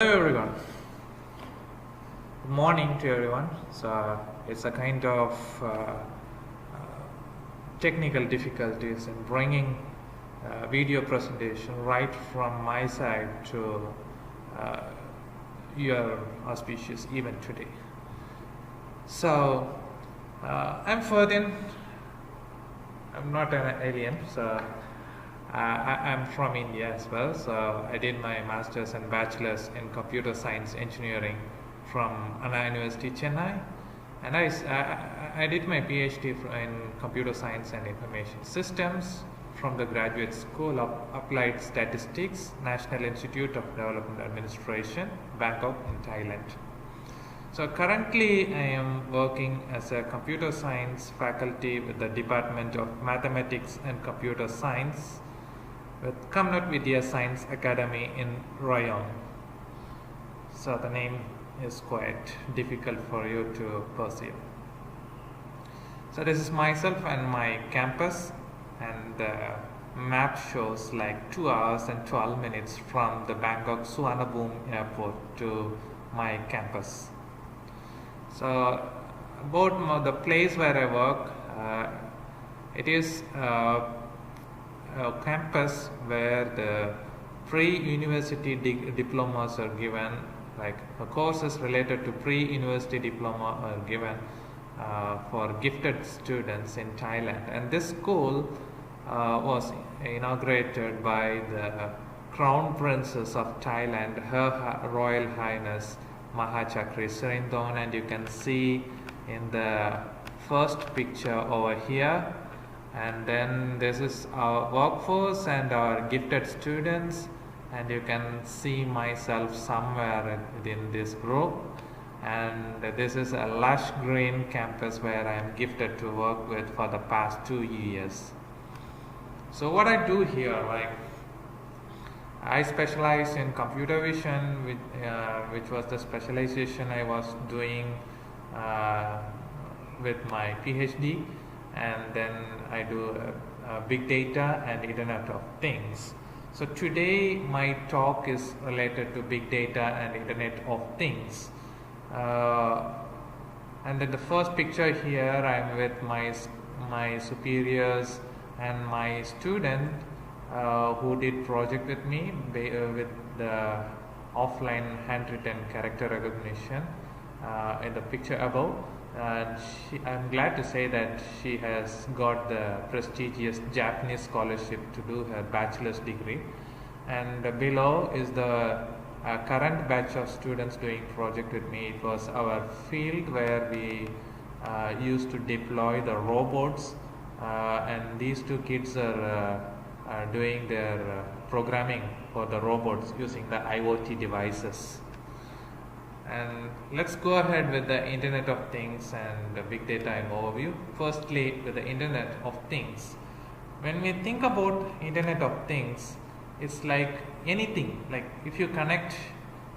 Hello everyone. Good morning to everyone. So it's a kind of technical difficulties in bringing video presentation right from my side to uh, your auspicious event today. So I'm Ferdin. I'm not an alien. So I'm from India as well, so I did my master's and bachelor's in computer science engineering from Anna University, Chennai, and I did my PhD in computer science and information systems from the Graduate School of Applied Statistics, National Institute of Development Administration, Bangkok in Thailand. So currently I am working as a computer science faculty with the Department of Mathematics and Computer Science with Keynote Vidya Science Academy in Rayong. So the name is quite difficult for you to perceive. So this is myself and my campus, and the map shows like 2 hours and 12 minutes from the Bangkok Suvarnabhumi airport to my campus. So about the place where I work, it is a campus where the pre-university diplomas are given, like courses related to pre-university diploma are given for gifted students in Thailand. And this school was inaugurated by the Crown Princess of Thailand, Her Royal Highness Mahachakri Sirindon, and you can see in the first picture over here. And then this is our workforce and our gifted students, and you can see myself somewhere within this group. And this is a lush green campus where I am gifted to work with for the past 2 years. So what I do here, like I specialize in computer vision, which was the specialization I was doing with my PhD. And then I do big data and Internet of Things. So today my talk is related to big data and Internet of Things. And then the first picture here, I'm with my superiors and my student who did project with me with the offline handwritten character recognition in the picture above. I'm glad to say that she has got the prestigious Japanese scholarship to do her bachelor's degree. And below is the current batch of students doing project with me. It was our field where we used to deploy the robots, and these two kids are doing their programming for the robots using the IoT devices. And let's go ahead with the Internet of Things and the big data overview. Firstly, with the Internet of Things. When we think about Internet of Things, it's like anything. Like if you connect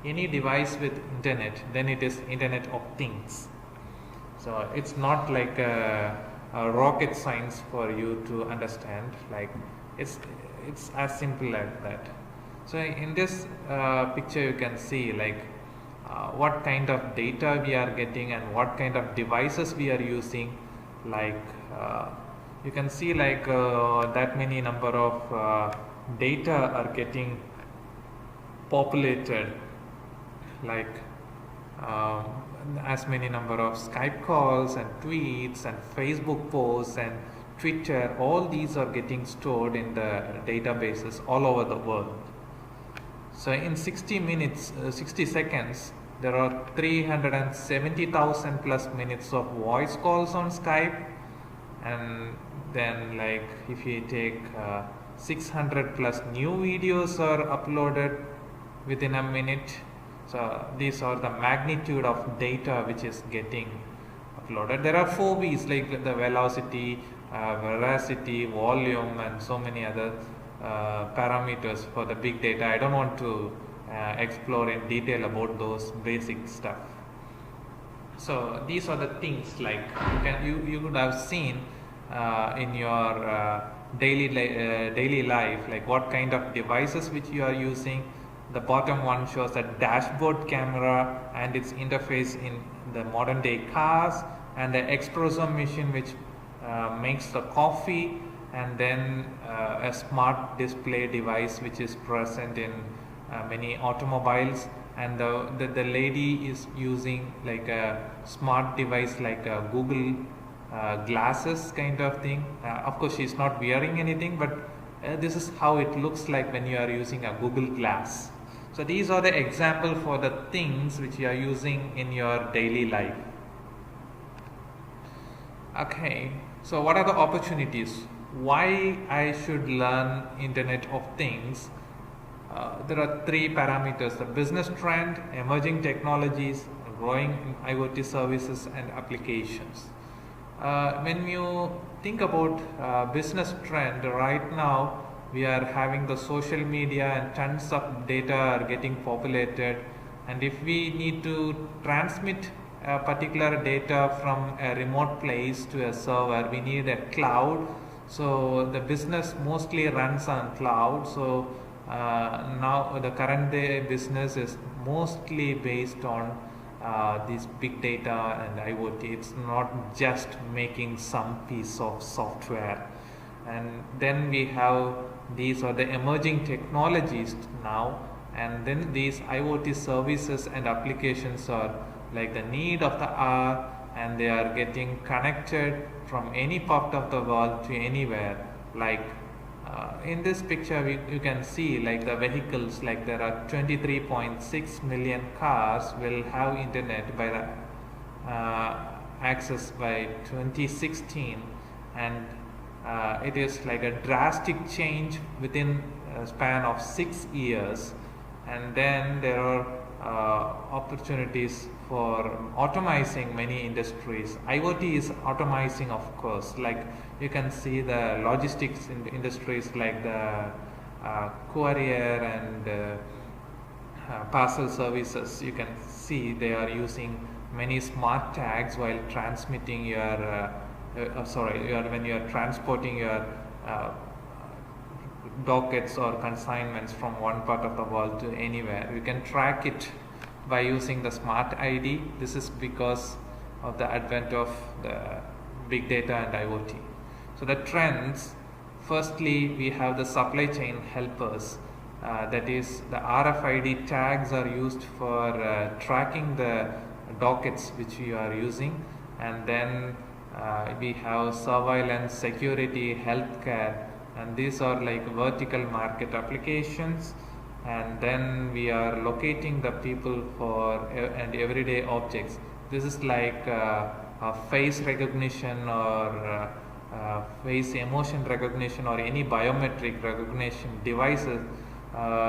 any device with Internet, then it is Internet of Things. So it's not like a rocket science for you to understand. Like it's as simple as that. So in this picture, you can see like what kind of data we are getting and what kind of devices we are using. Like you can see like that many number of data are getting populated, like as many number of Skype calls and tweets and Facebook posts and Twitter, all these are getting stored in the databases all over the world. So in 60 seconds, there are 370,000 plus minutes of voice calls on Skype, and then like if you take 600 plus new videos are uploaded within a minute. So these are the magnitude of data which is getting uploaded. There are 4 V's like the velocity, veracity, volume, and so many other parameters for the big data. I don't want to explore in detail about those basic stuff. So these are the things like you would have seen in your daily life, like what kind of devices which you are using, The bottom one shows a dashboard camera and its interface in the modern day cars, and the espresso machine which makes the coffee, and then a smart display device which is present in many automobiles, and the lady is using like a smart device like a Google glasses kind of thing. Of course she's not wearing anything, but this is how it looks like when you are using a Google Glass. So these are the example for the things which you are using in your daily life. Okay, so what are the opportunities? Why I should learn Internet of Things? There are three parameters: the business trend, emerging technologies, growing IoT services and applications. When you think about business trend, right now we are having the social media and tons of data are getting populated, and if we need to transmit a particular data from a remote place to a server, we need a cloud. So the business mostly runs on cloud. So now the current day business is mostly based on this big data and IoT. It's not just making some piece of software. And then we have these are the emerging technologies now, and then these IoT services and applications are like the need of the hour, and they are getting connected from any part of the world to anywhere. Like in this picture you can see like the vehicles, like there are 23.6 million cars will have internet by the access by 2016, and it is like a drastic change within a span of 6 years. And then there are opportunities for automizing many industries. IoT is automizing, of course, like you can see the logistics industries like the courier and parcel services. You can see they are using many smart tags while transmitting your when you are transporting your dockets or consignments from one part of the world to anywhere. You can track it by using the smart ID. This is because of the advent of the big data and IoT. So the trends, firstly we have the supply chain helpers, that is the RFID tags are used for tracking the dockets which you are using, and then we have surveillance, security, healthcare, and these are like vertical market applications. And then we are locating the people for and everyday objects. This is like a face recognition or face emotion recognition or any biometric recognition devices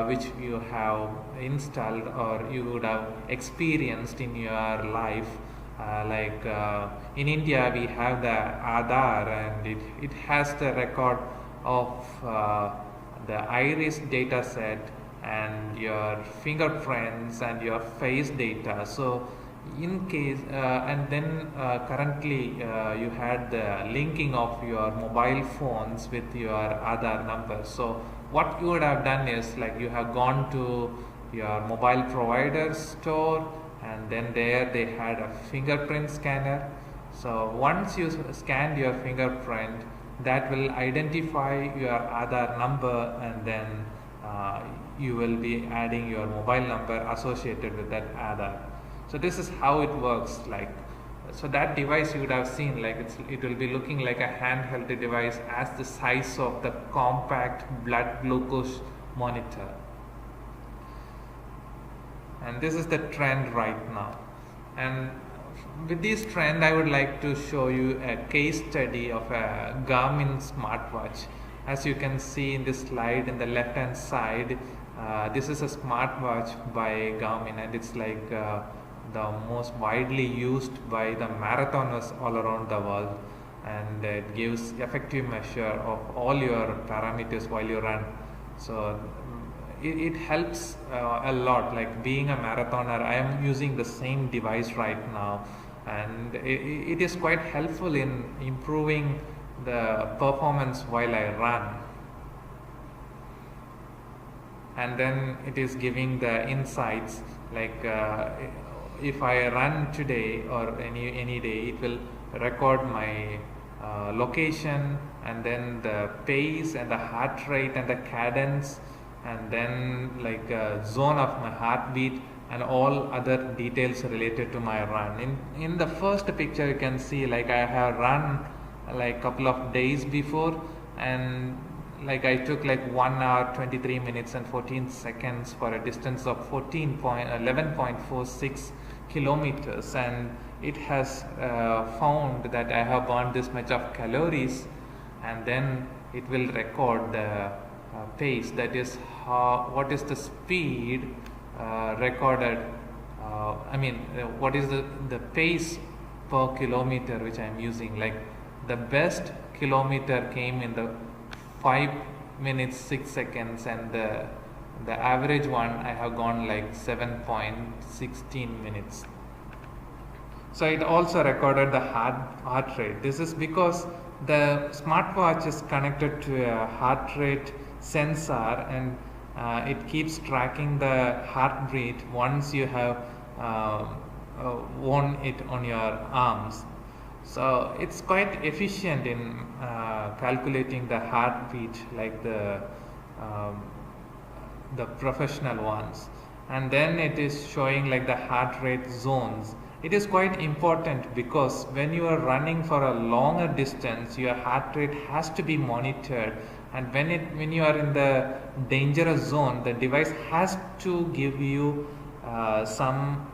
which you have installed or you would have experienced in your life. In India we have the Aadhaar, and it has the record of the iris data set and your fingerprints and your face data. So in case and then currently you had the linking of your mobile phones with your Aadhaar number. So what you would have done is like you have gone to your mobile provider store, and then there they had a fingerprint scanner. So once you scanned your fingerprint, that will identify your Aadhaar number, and then you will be adding your mobile number associated with that Aadhaar. So this is how it works. So that device you would have seen, it will be looking like a handheld device as the size of the compact blood glucose monitor. And this is the trend right now. And with this trend, I would like to show you a case study of a Garmin smartwatch. As you can see in this slide in the left hand side, this is a smartwatch by Garmin, and it's like the most widely used by the marathoners all around the world, and it gives effective measure of all your parameters while you run. So it helps a lot. Like being a marathoner, I am using the same device right now, and it is quite helpful in improving the performance while I run. and then it is giving the insights like if I run today or any day, it will record my location, and then the pace and the heart rate and the cadence, and then like zone of my heartbeat and all other details related to my run. In the first picture you can see like I have run like couple of days before, and like I took like 1 hour 23 minutes and 14 seconds for a distance of 11.46 kilometers, and it has found that I have burned this much of calories, and then it will record the pace, that is what is the speed recorded, what is the pace per kilometer which I am using. Like the best kilometer came in the 5 minutes 6 seconds, and the average one I have gone like 7.16 minutes. So it also recorded the heart rate. This is because the smartwatch is connected to a heart rate sensor, and it keeps tracking the heartbeat once you have worn it on your arms. So it's quite efficient in calculating the heartbeat like the professional ones. And then it is showing like the heart rate zones. It is quite important because when you are running for a longer distance, your heart rate has to be monitored, and when you are in the dangerous zone, the device has to give you some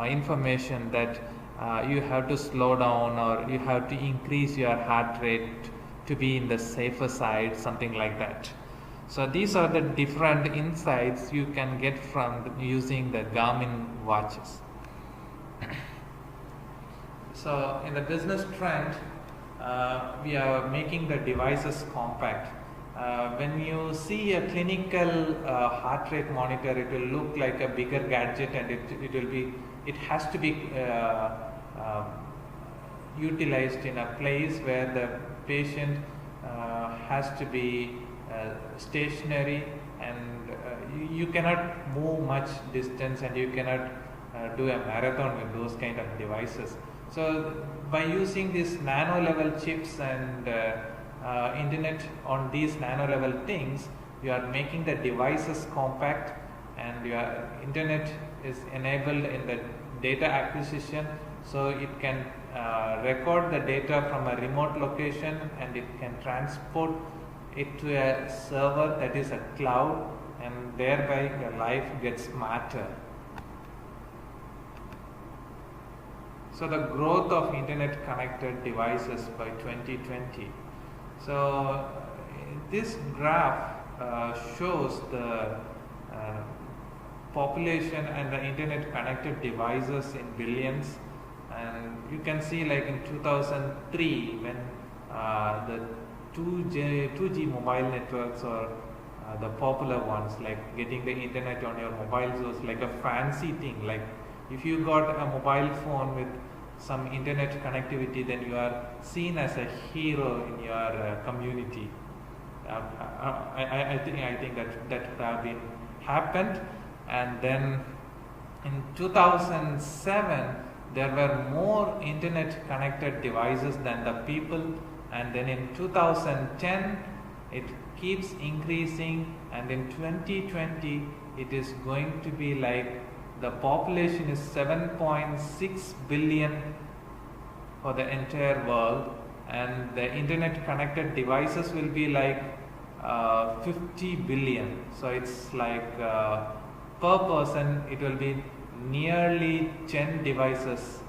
information that you have to slow down, or you have to increase your heart rate to be in the safer side, something like that. So these are the different insights you can get from using the Garmin watches. So in the business trend, we are making the devices compact. When you see a clinical heart rate monitor, it will look like a bigger gadget, and it has to be utilized in a place where the patient has to be stationary, and you cannot move much distance, and you cannot do a marathon with those kind of devices. So by using these nano level chips and internet on these nano level things, you are making the devices compact, and your internet is enabled in the data acquisition, so it can record the data from a remote location, and it can transport it to a server, that is a cloud, and thereby your life gets smarter. So the growth of internet connected devices by 2020. So this graph shows the population and the internet connected devices in billions, and you can see like in 2003 when the 2G mobile networks, or the popular ones, like getting the internet on your mobiles was like a fancy thing. Like if you got a mobile phone with some internet connectivity, then you are seen as a hero in your community. I think that have been happened. And then in 2007 there were more internet connected devices than the people, and then in 2010 it keeps increasing, and in 2020 it is going to be like the population is 7.6 billion for the entire world, and the internet connected devices will be like 50 billion. So it's like per person it will be nearly 10 devices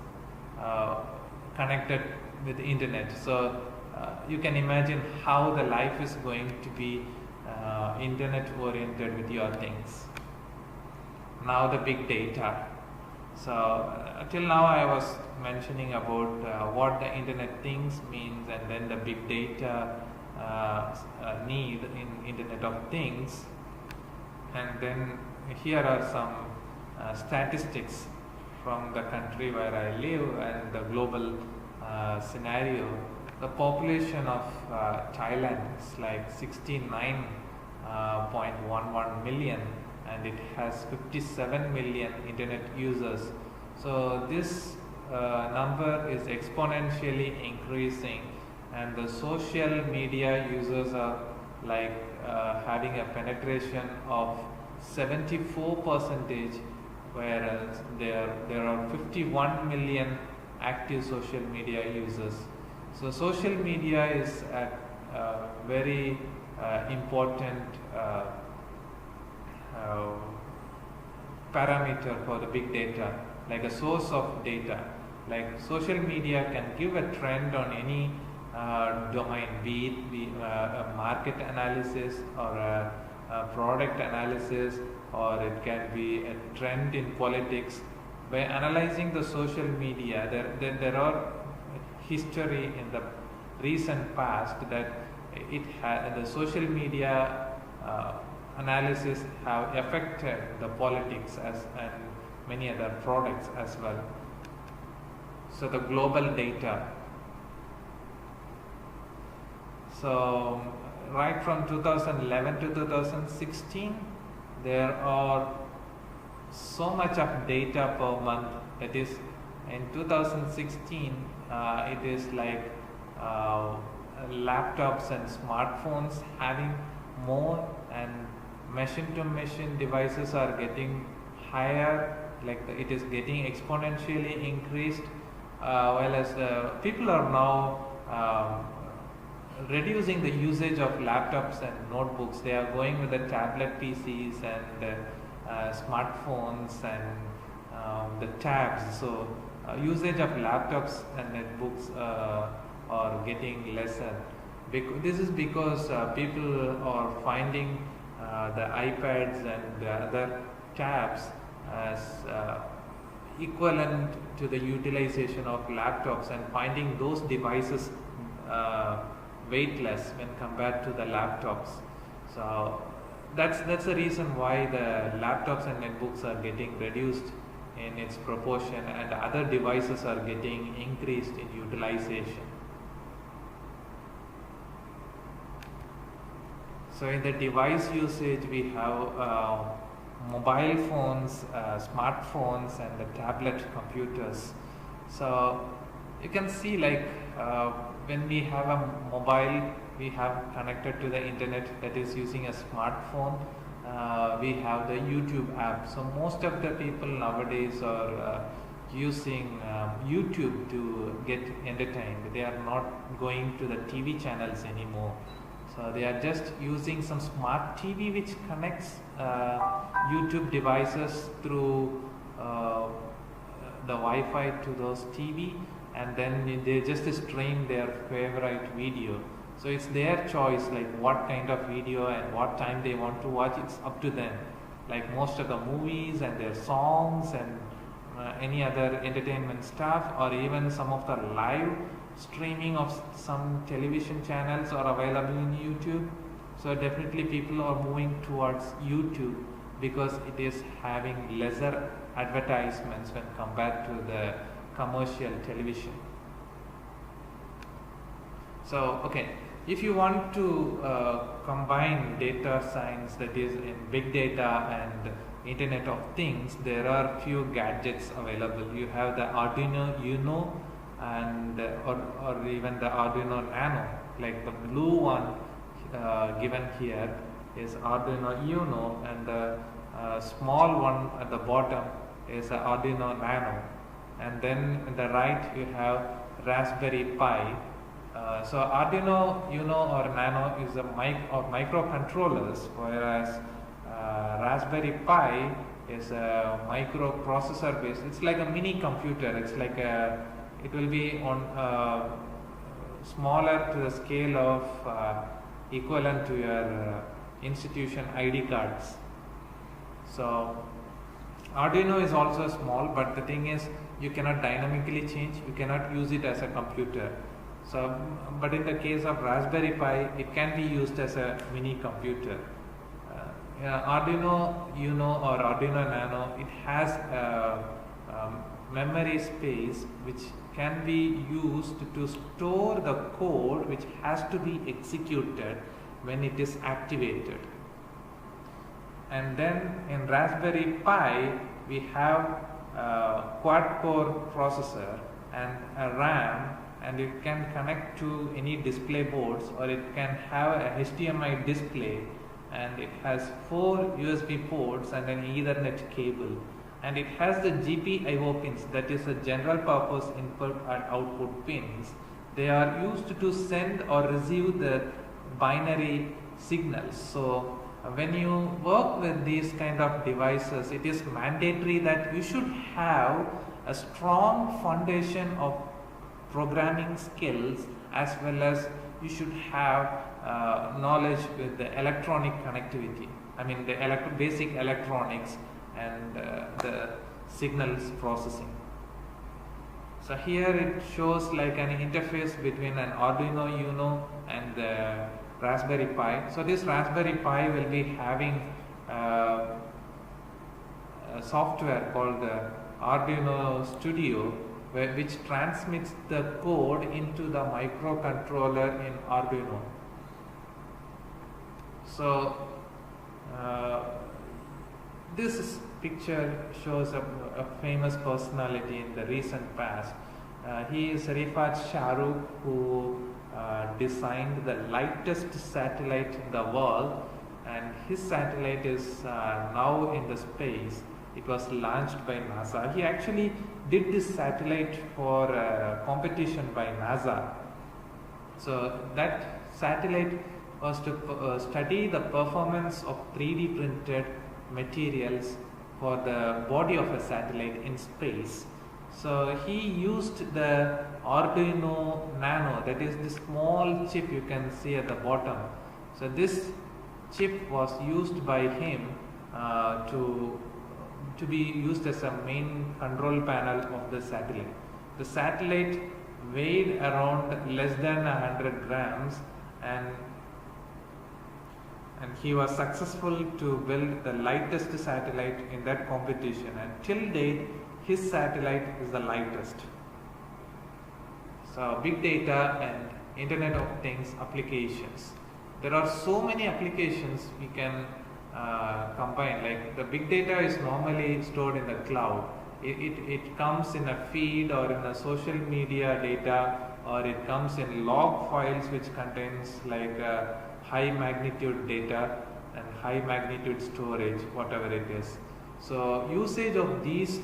connected with the internet. So you can imagine how the life is going to be internet oriented with your things. Now the big data. So till now I was mentioning about what the internet things means, and then the big data need in internet of things, and then here are some statistics from the country where I live and the global scenario. The population of Thailand is like 69.11 million, and it has 57 million internet users. So this number is exponentially increasing, and the social media users are like having a penetration of 74%, whereas there are 51 million active social media users. So social media is a very important parameter for the big data, like a source of data. Like social media can give a trend on any domain, be it a market analysis or a product analysis, or it can be a trend in politics. By analyzing the social media, there are history in the recent past that the social media analysis have affected the politics and many other products as well. So the global data. So right from 2011 to 2016, there are so much of data per month. That is, in 2016, it is like laptops and smartphones having more, and machine-to-machine devices are getting higher. Like it is getting exponentially increased. Whereas people are now reducing the usage of laptops and notebooks. They are going with the tablet PCs and smartphones and the tabs. So usage of laptops and netbooks are getting lesser. This is because people are finding the iPads and the other tabs as equivalent to the utilization of laptops, and finding those devices weightless when compared to the laptops. So that's the reason why the laptops and netbooks are getting reduced in its proportion, and other devices are getting increased in utilization. So in the device usage, we have mobile phones, smartphones, and the tablet computers. So you can see, like when we have a mobile, we have connected to the internet, that is using a smartphone. We have the YouTube app. So most of the people nowadays are using YouTube to get entertained. They are not going to the TV channels anymore. So they are just using some smart TV which connects YouTube devices through the Wi-Fi to those TV, and then they just stream their favorite video. So it's their choice, like what kind of video and what time they want to watch. It's up to them. Like most of the movies and their songs and any other entertainment stuff, or even some of the live streaming of some television channels are available in YouTube. So definitely people are moving towards YouTube because it is having lesser advertisements when compared to the commercial television. So okay, if you want to combine data science, that is in big data and Internet of Things, there are few gadgets available. You have the Arduino Uno and or even the Arduino Nano. Like the blue one given here is Arduino Uno, and the small one at the bottom is the Arduino Nano. And then on the right you have Raspberry Pi. So Arduino Uno or Nano is a microcontrollers, whereas Raspberry Pi is a microprocessor based. It's like a mini computer. It's like it will be on smaller to the scale of equivalent to your institution ID cards. So Arduino is also small, but the thing is you cannot dynamically change. You cannot use it as a computer. So, but in the case of Raspberry Pi, it can be used as a mini computer. Arduino Uno or Arduino Nano, it has a memory space which can be used to store the code which has to be executed when it is activated. and then in Raspberry Pi we have a quad-core processor and a RAM, and it can connect to any display boards, or it can have a HDMI display, and it has 4 USB ports and an Ethernet cable, and it has the GPIO pins, that is a general purpose input and output pins. They are used to send or receive the binary signals. So when you work with these kind of devices, it is mandatory that you should have a strong foundation of programming skills, as well as you should have knowledge with the electronic connectivity. I mean the basic electronics and the signals processing. So here it shows like an interface between an Arduino Uno and the Raspberry Pi. So this Raspberry Pi will be having a software called the Arduino Studio, which transmits the code into the microcontroller in Arduino. So this picture shows a famous personality in the recent past. He is Rifat Shahrukh, who designed the lightest satellite in the world, and his satellite is now in the space. It was launched by NASA. He actually did this satellite for a competition by NASA. So that satellite was to study the performance of 3D printed materials for the body of a satellite in space. So he used the Arduino Nano, that is the small chip you can see at the bottom. So this chip was used by him to be used as a main control panel of the satellite. The satellite weighed around less than 100 grams, and he was successful to build the lightest satellite in that competition, and till date his satellite is the lightest. So big data and Internet of Things applications. There are so many applications we can combine. Like the big data is normally stored in the cloud. It comes in a feed or in a social media data, or it comes in log files which contains like high magnitude data and high magnitude storage, whatever it is. So usage of these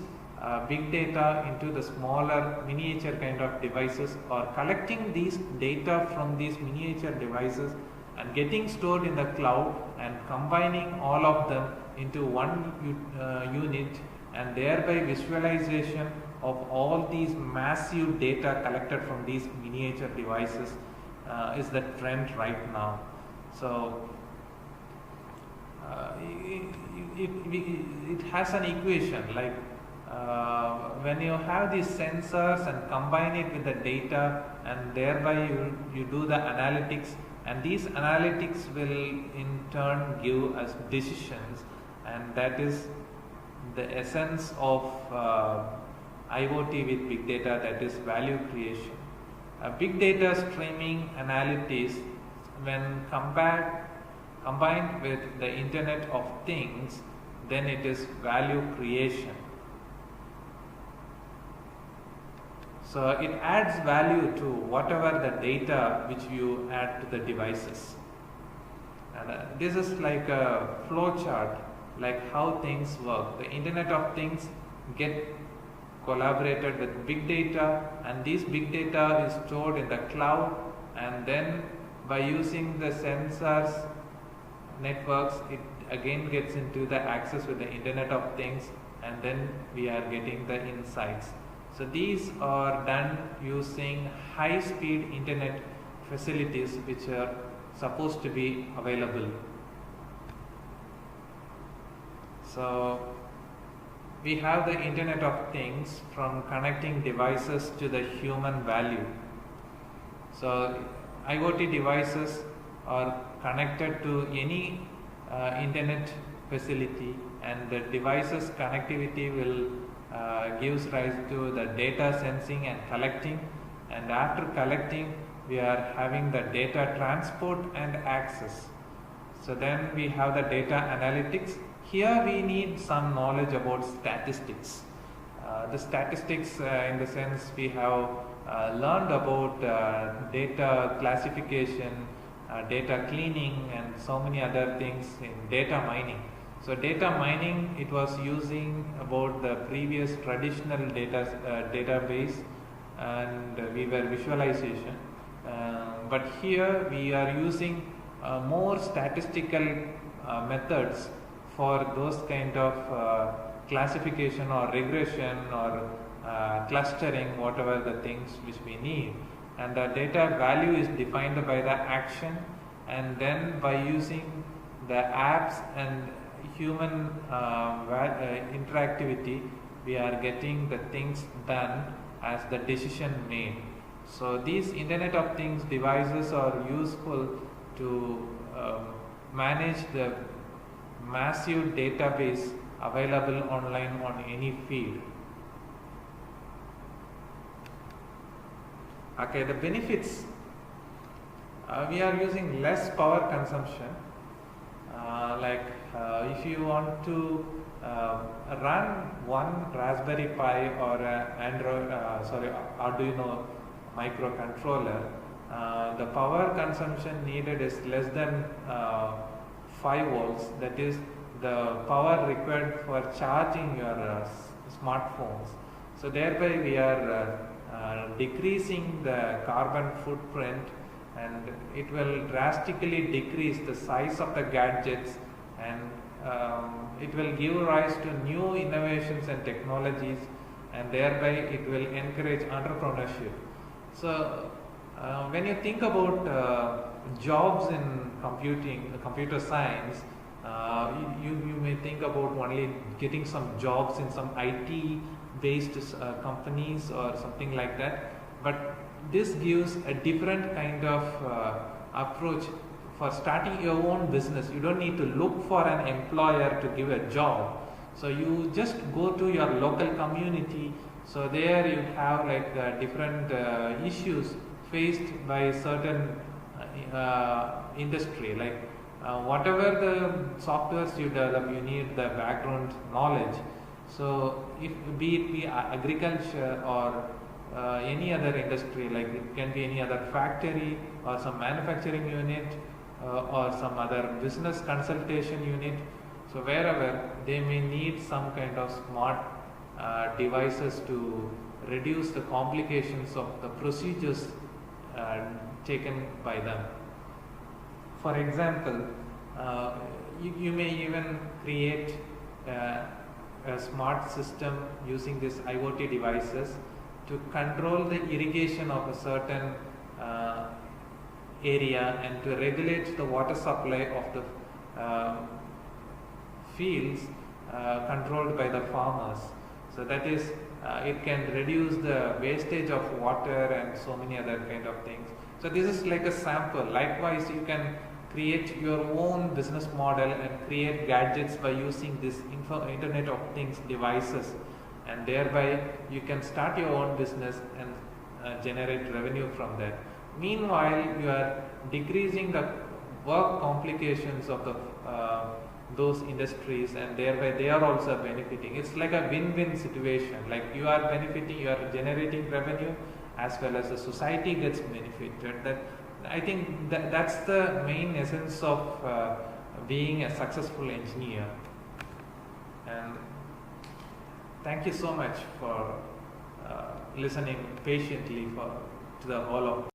big data into the smaller miniature kind of devices, or collecting these data from these miniature devices and getting stored in the cloud and combining all of them into one unit, and thereby visualization of all these massive data collected from these miniature devices is the trend right now. So it has an equation like when you have these sensors and combine it with the data, and thereby you do the analytics, and these analytics will in turn give us decisions, and that is the essence of IoT with big data, that is value creation. Big data streaming analytics, when combined with the Internet of Things, then it is value creation. So it adds value to whatever the data which you add to the devices. And this is like a flow chart, like how things work. The Internet of Things get collaborated with big data, and this big data is stored in the cloud, and then by using the sensors networks, it again gets into the access with the Internet of Things, and then we are getting the insights. So these are done using high-speed internet facilities which are supposed to be available. So we have the Internet of Things from connecting devices to the human value. So IoT devices are connected to any internet facility, and the devices connectivity will gives rise to the data sensing and collecting, and after collecting we are having the data transport and access. So then we have the data analytics. Here we need some knowledge about statistics. The statistics in the sense we have learned about data classification, data cleaning and so many other things in data mining. So data mining, it was using about the previous traditional database and we were visualization. But here we are using more statistical methods for those kind of classification or regression or clustering, whatever the things which we need. And the data value is defined by the action, and then by using the apps and human interactivity, we are getting the things done as the decision made. So these Internet of Things devices are useful to manage the massive database available online on any field. Okay, the benefits, we are using less power consumption. If you want to run one Raspberry Pi or Arduino microcontroller, the power consumption needed is less than 5 volts. That is the power required for charging your smartphones. So thereby we are decreasing the carbon footprint, and it will drastically decrease the size of the gadgets, and it will give rise to new innovations and technologies, and thereby it will encourage entrepreneurship. So when you think about jobs in computer science, you may think about only getting some jobs in some IT based companies or something like that, but this gives a different kind of approach for starting your own business. You don't need to look for an employer to give a job, so you just go to your local community. So there you have like different issues faced by certain industry, like whatever the softwares you develop, you need the background knowledge. So if be it agriculture or any other industry, like it can be any other factory or some manufacturing unit or some other business consultation unit. So wherever they may need some kind of smart devices to reduce the complications of the procedures taken by them. For example, you may even create a smart system using these IoT devices to control the irrigation of a certain area and to regulate the water supply of the fields controlled by the farmers. So that is, it can reduce the wastage of water and so many other kind of things. So this is like a sample. Likewise, you can create your own business model and create gadgets by using this Internet of Things devices, and thereby you can start your own business and generate revenue from that. Meanwhile, you are decreasing the work complications of the those industries, and thereby they are also benefiting. It's like a win-win situation. Like you are benefiting, you are generating revenue, as well as the society gets benefited. That I think that's the main essence of being a successful engineer. And thank you so much for listening patiently to the whole of